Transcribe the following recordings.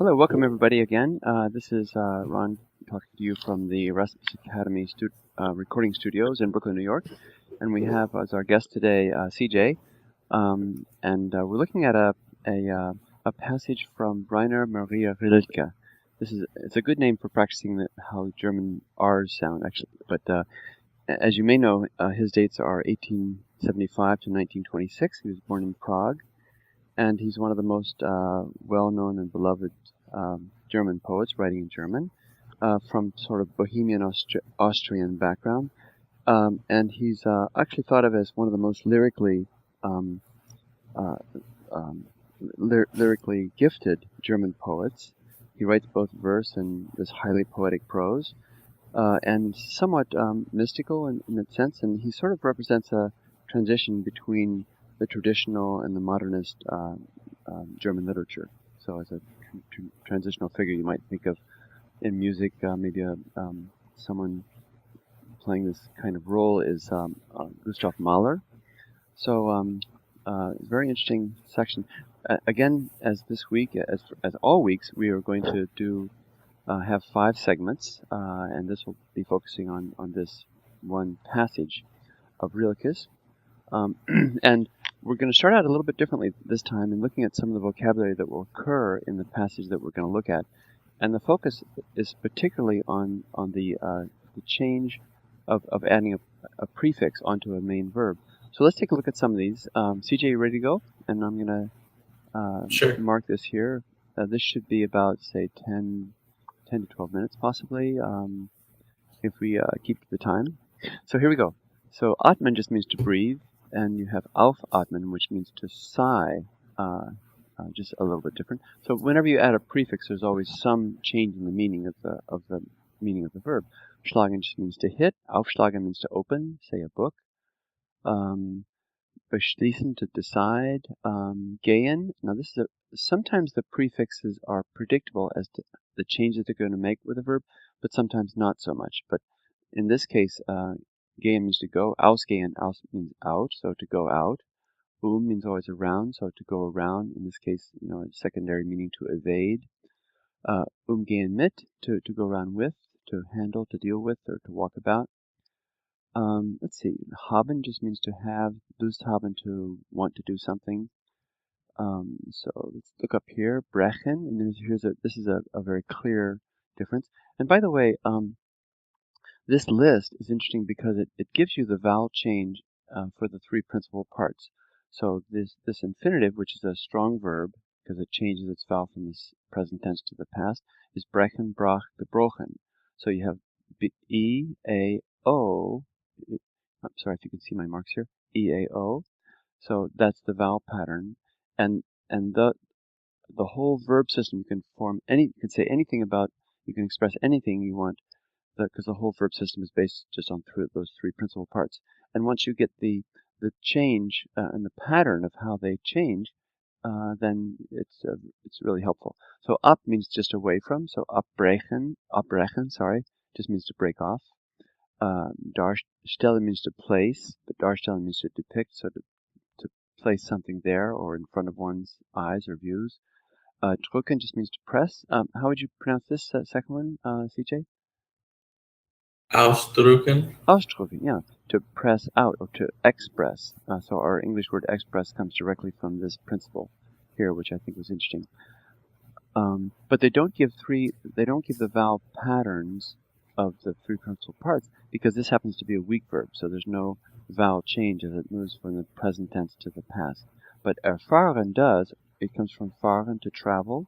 Hello, welcome everybody again. This is Ron talking to you from the Erasmus Academy recording studios in Brooklyn, New York. And we have as our guest today CJ. And we're looking at a passage from Rainer Maria Rilke. It's a good name for practicing how German R's sound, actually. But as you may know, his dates are 1875 to 1926. He was born in Prague. And he's one of the most well-known and beloved German poets writing in German, from sort of Bohemian Austrian background. And he's actually thought of as one of the most lyrically gifted German poets. He writes both verse and this highly poetic prose, and somewhat mystical in that sense. And he sort of represents a transition between the traditional and the modernist German literature. So as a transitional figure, you might think of in music maybe someone playing this kind of role is Gustav Mahler. So very interesting section. Again, as this week, as all weeks, we are going to have 5 segments, and this will be focusing on this one passage of Rilke's. And we're going to start out a little bit differently this time in looking at some of the vocabulary that will occur in the passage that we're going to look at. And the focus is particularly on the change of adding a prefix onto a main verb. So let's take a look at some of these. CJ, you ready to go? And I'm going to mark this here. This should be about, say, 10 to 12 minutes possibly, if we keep the time. So here we go. So atmen just means to breathe. And you have aufatmen, which means to sigh, just a little bit different. So whenever you add a prefix, there's always some change in the meaning of the meaning of the verb. Schlagen just means to hit. Aufschlagen means to open, say a book. Beschließen, to decide. Gehen. Now this is sometimes the prefixes are predictable as to the changes they're going to make with a verb, but sometimes not so much. But in this case, gehen means to go. Ausgehen, aus means out, so to go out. Means always around, so to go around. In this case, a secondary meaning to evade. Umgehen mit, to go around with, to handle, to deal with, or to walk about. Let's see. Haben just means to have. Lust haben, to want to do something. So let's look up here. Brechen, and this is a very clear difference. And by the way, this list is interesting because it gives you the vowel change for the 3 principal parts. So this infinitive, which is a strong verb because it changes its vowel from this present tense to the past, is brechen, brach, gebrochen. So you have E, A, O. I'm sorry if you can see my marks here. E, A, O. So that's the vowel pattern, and the whole verb system. You can say anything about. You can express anything you want, because the whole verb system is based just on those 3 principal parts. And once you get the change and the pattern of how they change, then it's really helpful. So ab means just away from. So abbrechen, just means to break off. Darstellen means to place, but darstellen means to depict, so to place something there or in front of one's eyes or views. Drücken just means to press. How would you pronounce this second one, CJ? Ausdrücken. Ausdrücken, yeah, to press out or to express. So our English word express comes directly from this principle here, which I think was interesting. But they don't give the vowel patterns of the 3 principal parts because this happens to be a weak verb, so there's no vowel change as it moves from the present tense to the past. But erfahren does. It comes from fahren, to travel,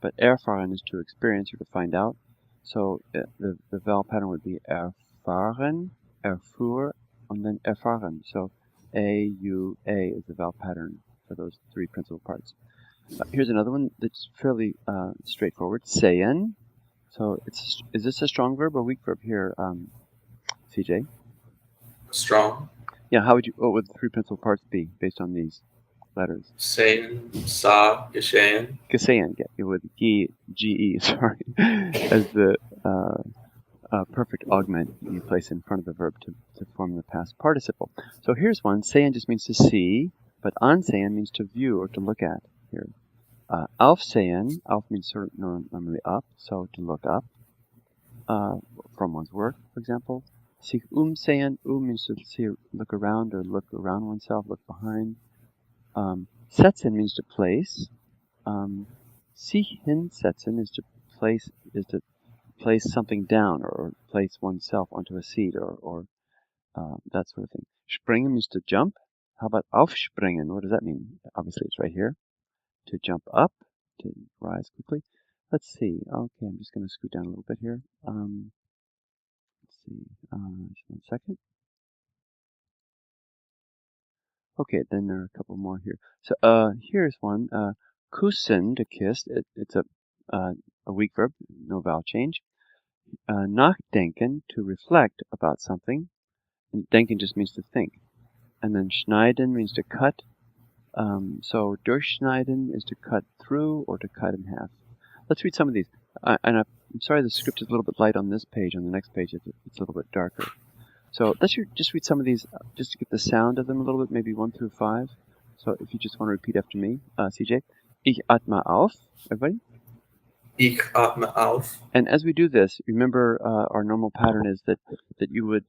but erfahren is to experience or to find out. So the vowel pattern would be erfahren, erfuhr, and then erfahren. So A, U, A is the vowel pattern for those 3 principal parts. Here's another one that's fairly straightforward. Sehen. So is this a strong verb or weak verb here, CJ? Strong. Yeah. What would the 3 principal parts be based on these letters? Sehen, sah, geschehen. Gesehen, with G-E, sorry, as the perfect augment you place in front of the verb to form the past participle. So here's one. Sehen just means to see, but ansehen means to view or to look at here. Aufsehen, auf means sort of normally up, so to look up from one's work, for example. Sich umsehen, means to see, look around or look around oneself, look behind. Setzen means to place. Sich hinsetzen is to place something down or place oneself onto a seat or that sort of thing. Springen means to jump. How about aufspringen? What does that mean? Obviously, it's right here. To jump up, to rise quickly. Let's see. Okay, I'm just going to scoot down a little bit here. Let's see. Just 1 second. Okay, then there are a couple more here. So here's one. Küssen, to kiss. It's a weak verb, no vowel change. Nachdenken, to reflect about something. And denken just means to think. And then schneiden means to cut. So durchschneiden is to cut through or to cut in half. Let's read some of these. And I'm sorry the script is a little bit light on this page. On the next page, it's a little bit darker. So let's just read some of these just to get the sound of them a little bit, maybe 1 through 5. So if you just want to repeat after me, CJ. Ich atme auf. Everybody? Ich atme auf. And as we do this, remember our normal pattern is that you would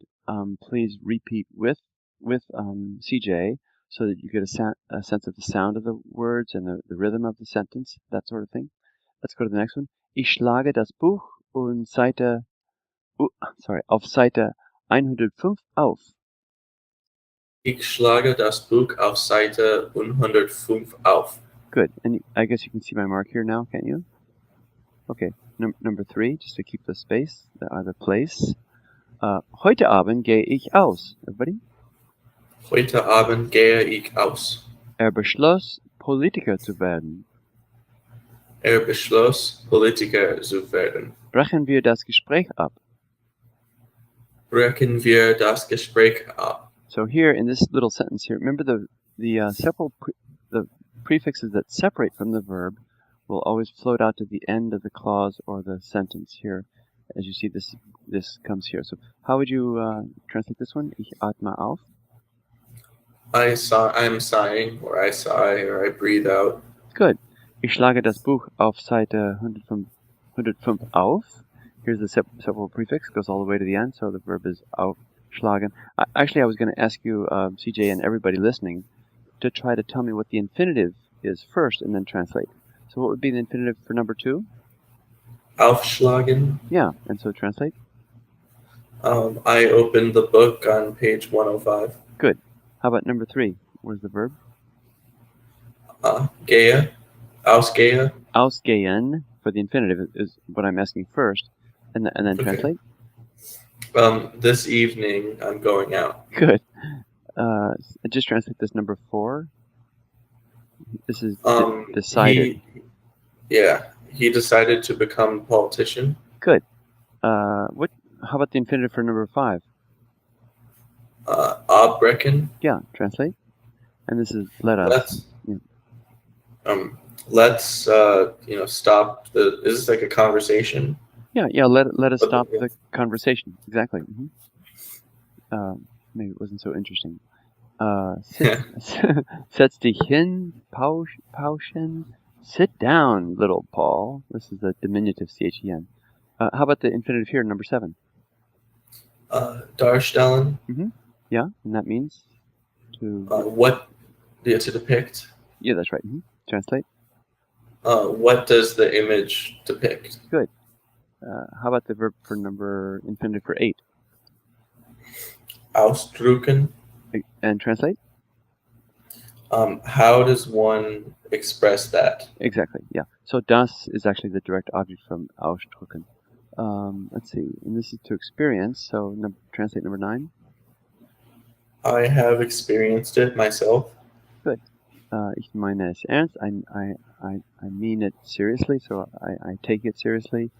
please repeat with CJ so that you get a sense of the sound of the words and the rhythm of the sentence, that sort of thing. Let's go to the next one. Ich schlage das Buch und auf Seite 105 auf. Ich schlage das Buch auf Seite 105 auf. Good. And I guess you can see my mark here now, can't you? Okay. Number 3, just to keep the space, the place. Heute Abend gehe ich aus. Everybody? Heute Abend gehe ich aus. Beschloss, Politiker zu werden. Beschloss, Politiker zu werden. Brechen wir das Gespräch ab. Brechen wir das Gespräch ab. So here in this little sentence here, remember the prefixes that separate from the verb will always float out to the end of the clause or the sentence here. As you see, this comes here. So how would you translate this one? Ich atme auf. I'm sighing, or I sigh, or I breathe out. Good. Ich schlage das Buch auf Seite 105 auf. Here's the separable prefix, goes all the way to the end, so the verb is aufschlagen. Actually, I was going to ask you, CJ, and everybody listening, to try to tell me what the infinitive is first and then translate. So what would be the infinitive for number 2? Aufschlagen. Yeah, and so translate? I opened the book on page 105. Good. How about number 3? Where's the verb? Gehe. Ausgehe. Ausgehen for the infinitive is what I'm asking first, and then Okay. translate? This evening I'm going out. Good. Just translate this number 4. This is decided. He decided to become a politician. Good. How about the infinitive for number 5? Abbrechen. Yeah, translate. And this is let us. Let's stop the. Is this like a conversation? Yeah. Let us stop the conversation. Exactly. Mm-hmm. Maybe it wasn't so interesting. Setz dich hin, Pauschen. Sit down, little Paul. This is the diminutive CHEN. How about the infinitive here, number 7? Darstellen. Mm-hmm. Yeah, and that means to... to depict. Yeah, that's right. Mm-hmm. Translate. What does the image depict? Good. How about the verb for infinitive for 8? Ausdrücken. And translate? How does one express that? Exactly, yeah. So das is actually the direct object from ausdrücken. Let's see, and this is to experience, so translate number 9. I have experienced it myself. Good. Ich meine es ernst. I mean it seriously, so I take it seriously.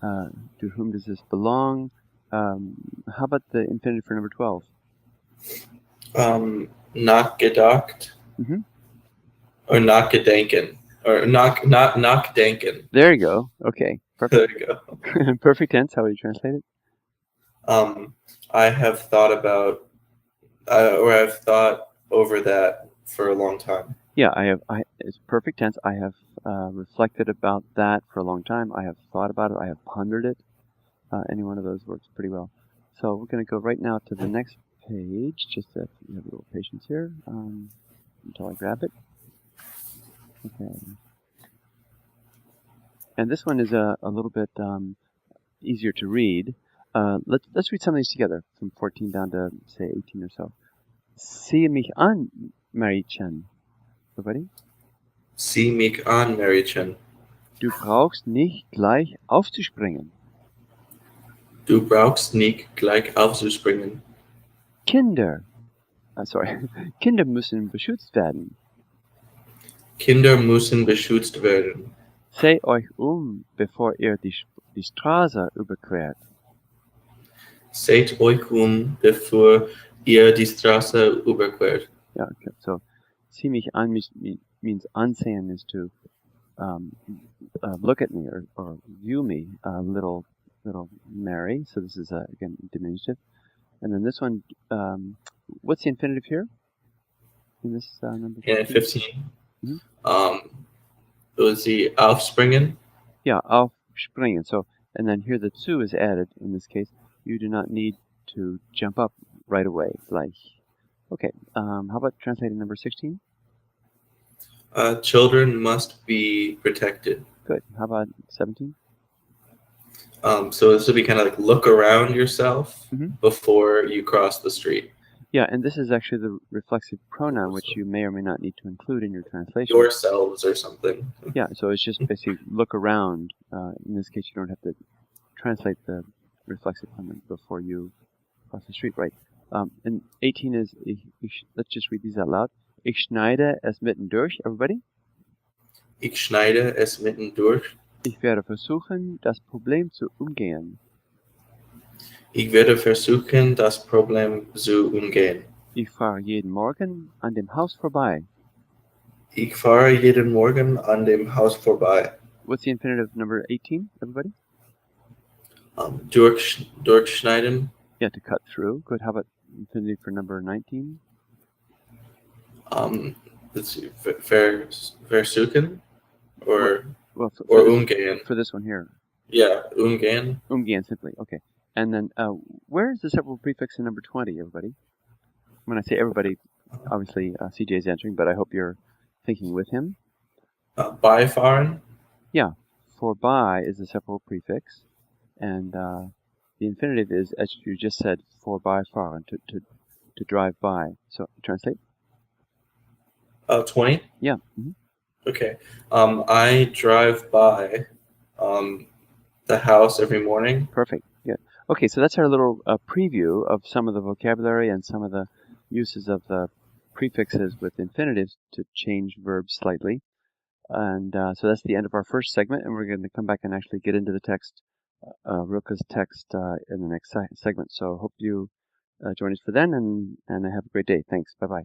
To whom does this belong? How about the infinitive for number 12? Nachgedacht. Mm-hmm. Or nachgedenken. Or nachdenken. There you go. Okay. Perfect. There you go. Perfect tense. How would you translate it? I have thought about, or I've thought over that for a long time. Yeah, it's perfect tense. I have reflected about that for a long time. I have thought about it. I have pondered it. Any one of those works pretty well. So we're going to go right now to the next page. Just if you have a little patience here until I grab it. Okay. And this one is a little bit easier to read. Let's read some of these together from 14 down to say 18 or so. Sieh mich an, Marichen. Everybody? Sieh mich an, Marichen. Du brauchst nicht gleich aufzuspringen. Du brauchst nicht gleich aufzuspringen. Kinder müssen beschützt werden. Kinder müssen beschützt werden. Seht euch bevor ihr die Straße überquert. Seht euch bevor ihr die Straße überquert. Yeah, okay. So, sieh mich an means ansehen is to look at me or view me, little Mary. So this is again diminutive. And then this one, what's the infinitive here? In this number 15? In 15. It was the aufspringen. Yeah, aufspringen. So, and then here the zu is added in this case. You do not need to jump up right away. Like, okay. How about translating number 16? Children must be protected. Good. How about 17? So this would be kind of like look around yourself before you cross the street. Yeah, and this is actually the reflexive pronoun, which you may or may not need to include in your translation. Yourselves or something. Yeah, so it's just basically look around. In this case, you don't have to translate the reflexive pronoun before you cross the street, right? And 18 is, let's just read these out loud. Ich schneide es mitten durch, everybody. Ich schneide es mitten durch. Ich werde versuchen, das Problem zu umgehen. Ich werde versuchen, das Problem zu umgehen. Ich fahre jeden Morgen an dem Haus vorbei. Ich fahre jeden Morgen an dem Haus vorbei. What's the infinitive number 18, everybody? Durchschneiden. Yeah, to cut through. Good. How about infinitive for number 19? Let's see, versuchen or umgehen. For this one here. Yeah, umgehen. Umgehen simply. Okay. And then where is the separable prefix in number 20, everybody? When I say everybody, obviously CJ is answering, but I hope you're thinking with him. Beifahren. Yeah. For by is the separable prefix. And the infinitive is, as you just said, for by fahren, to drive by. So translate. 20? Yeah. Okay. I drive by the house every morning. Perfect. Yeah. Okay, so that's our little preview of some of the vocabulary and some of the uses of the prefixes with infinitives to change verbs slightly. And so that's the end of our first segment, and we're going to come back and actually get into the text, Rilke's text, in the next segment. So hope you join us for then, and have a great day. Thanks. Bye-bye.